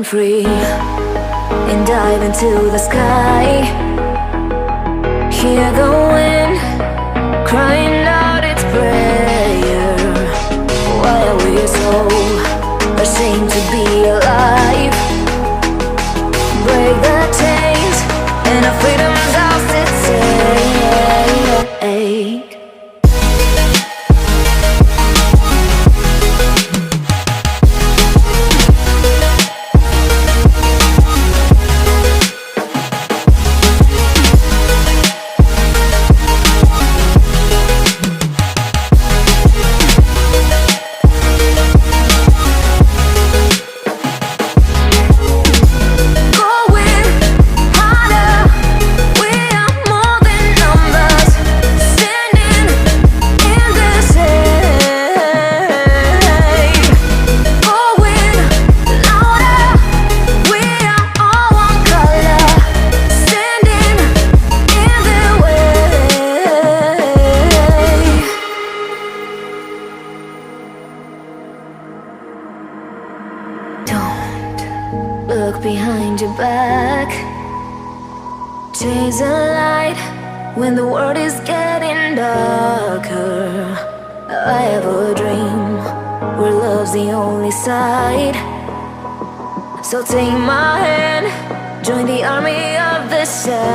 free and dive into the sky. Hear the wind crying out its prayer. Why are we so ashamed to be alive? Break the chains and our freedom's ours to take. Look behind your back. Chase a light when the world is getting darker. I have a dream where love's the only side. So take my hand, join the army of the shadows.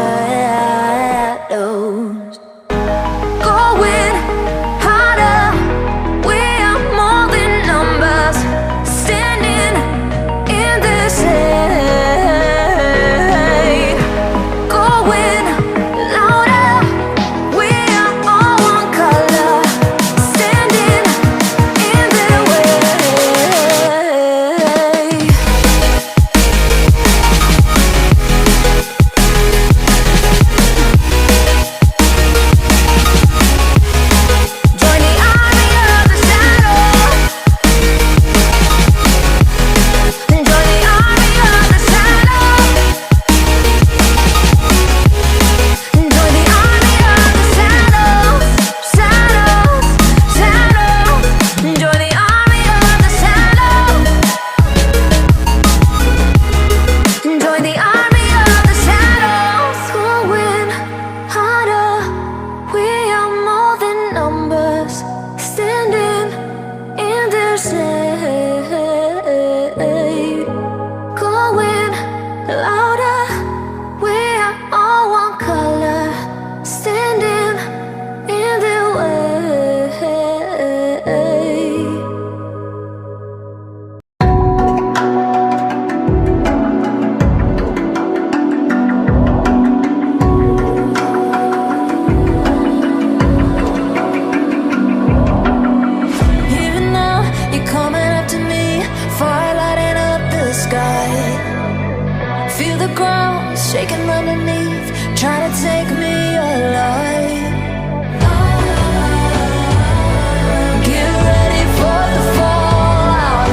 Going harder, we are more than numbers. Standing in the shade. Going louder, we are all one color. Standing in the way. Join the army of the shadows. Join the army of the shadows. Join the army of the shadows. Shadows, shadows. Join the army of the shadows. Join the army of the shadows. Going harder, we are more than numbers. Standing in their shade. Going louder, we are all one color. Standing in their way. Even now, you're coming up to me, fire lighting up the sky. Feel the ground shaking underneath, trying to take me alive. Get ready for the fallout.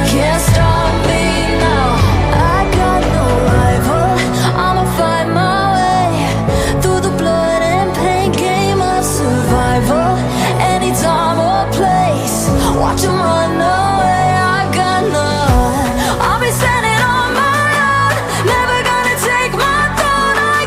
Can't stop me now. I got no rival. I'ma fight my way through the blood and pain game of survival. Any time or place, watch 'em run away. I got none. I'll be standing on my own, never gonna take my throne. I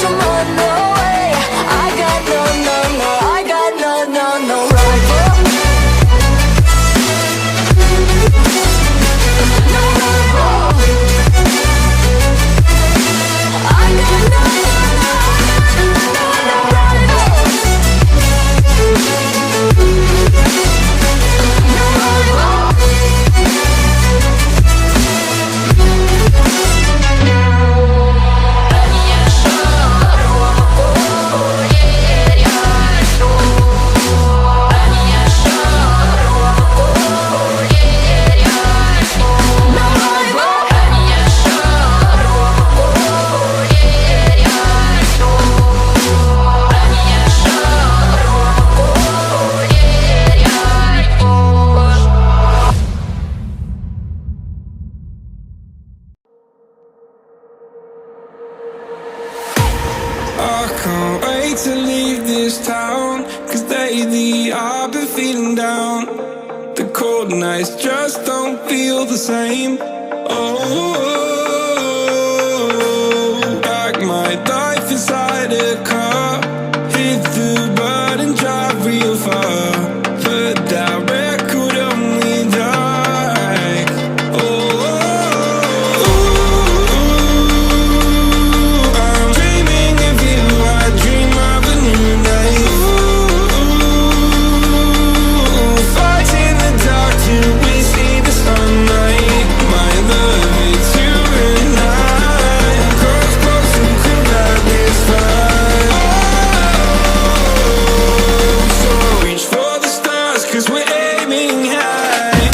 watch 'em run away. I got no, no, no, I got no, no, no rival. No rival. I got no, no, no, no rival. No rival. I can't wait to leave this town, 'cause lately I've been feeling down. The cold nights just don't feel the same. Oh, like my life inside a car. Hit the button, drive real far. Put that record on me like, oh, I'm dreaming of you. I dream of a new day. Fight in the dark till we see the sunlight. My love, it's you and I. Cross close and could ride this fire. So reach for the stars, 'cause we're aiming high.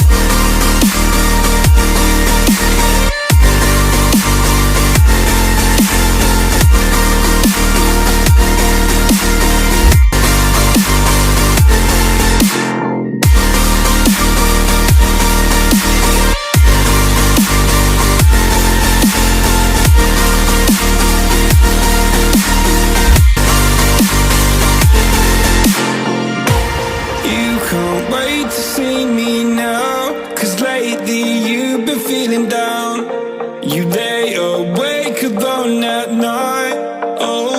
You can't wait to see me now, 'cause lately you've been feeling down. You lay awake alone at night. Oh,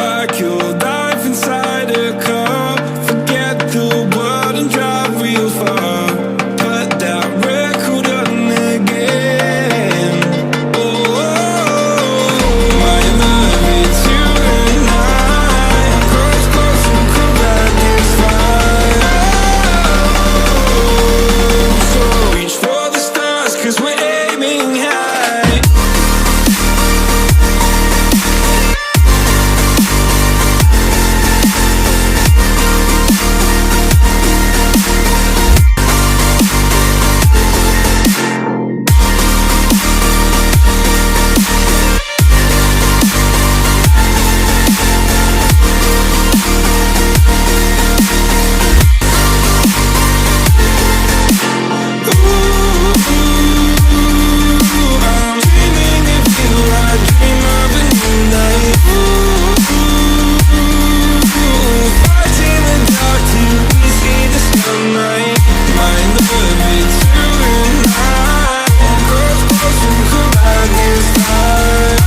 like your life inside a car. Forget the world and drive real far. Put that record on again. Oh, my love, it's you and I. Cross close and could ride this fire. So reach for the stars, 'cause we're aiming high. I'm dreaming of you. I dream of a new night. Fight in the dark till we see the sunlight. My love, it's you and I. Cross close and could ride this fire.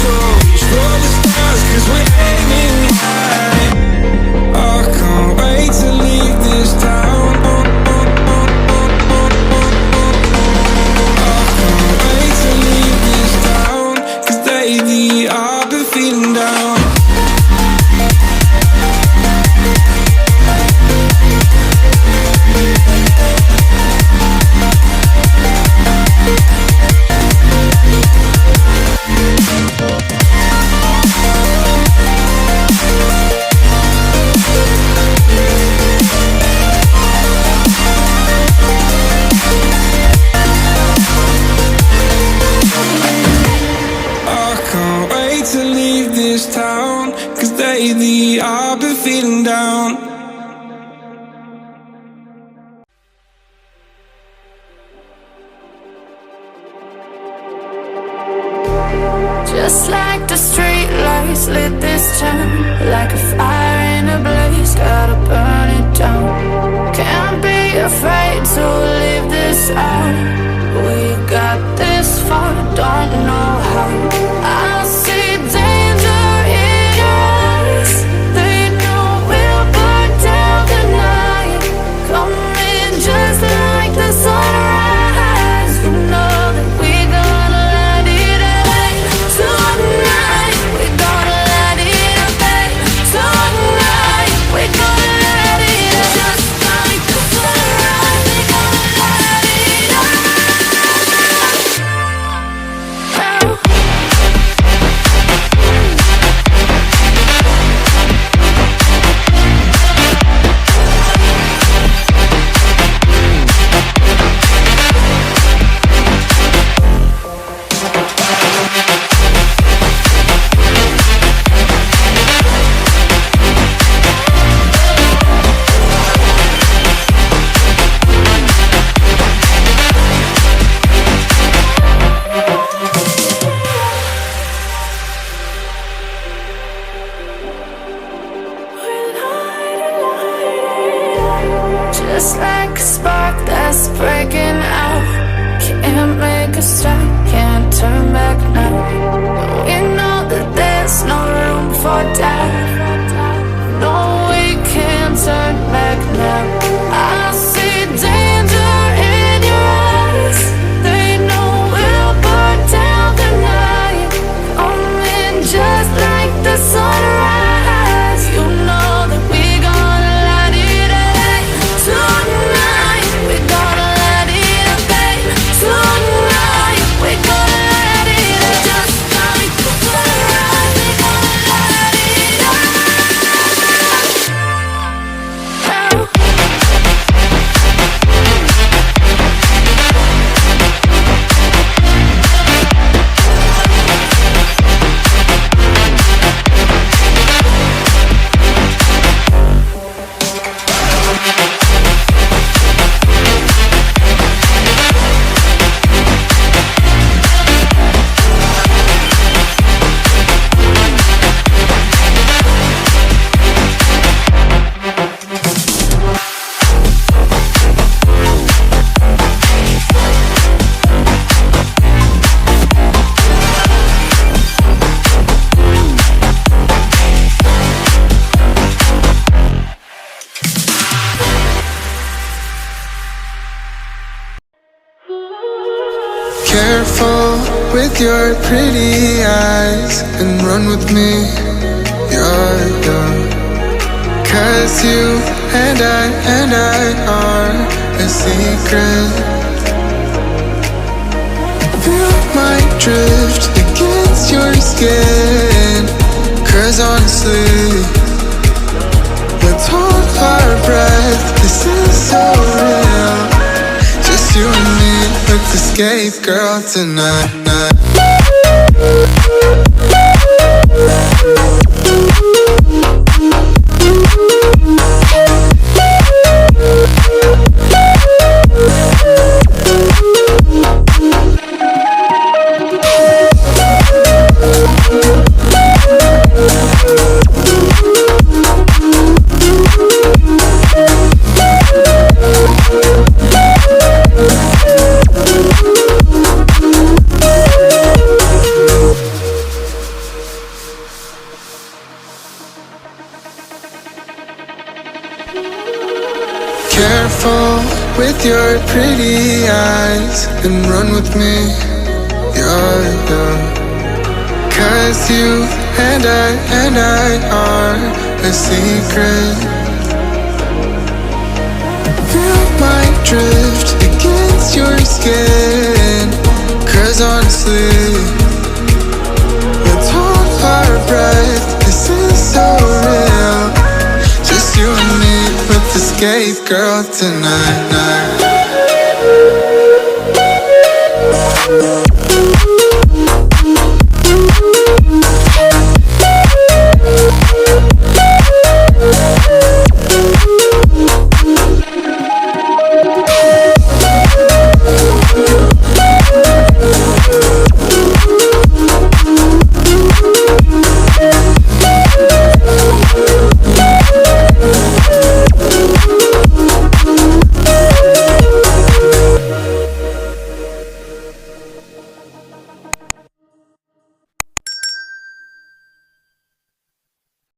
So reach for the stars, 'cause we're aiming high. I can't wait to leave this town. I can't wait to leave this town, 'cause lately I've been feeling down. I can't wait to leave this town, 'cause lately I've been feeling down. Just like the street lights lit this town, like a fire in a blaze, gotta burn it down. Can't be afraid to leave this out. We got this. Careful with your pretty eyes and run with me, yeah. Cause you and I are a secret. Feel my drift against your skin. Cause honestly, let's hold our breath. This is so real. Just you and me, let's escape, girl, tonight. Careful with your pretty eyes and run with me, yeah. Cause you and I are a secret. Feel my drift against your skin. Cause honestly, let's hold our breath. This is so real. Just you and me, let's escape, girl, tonight.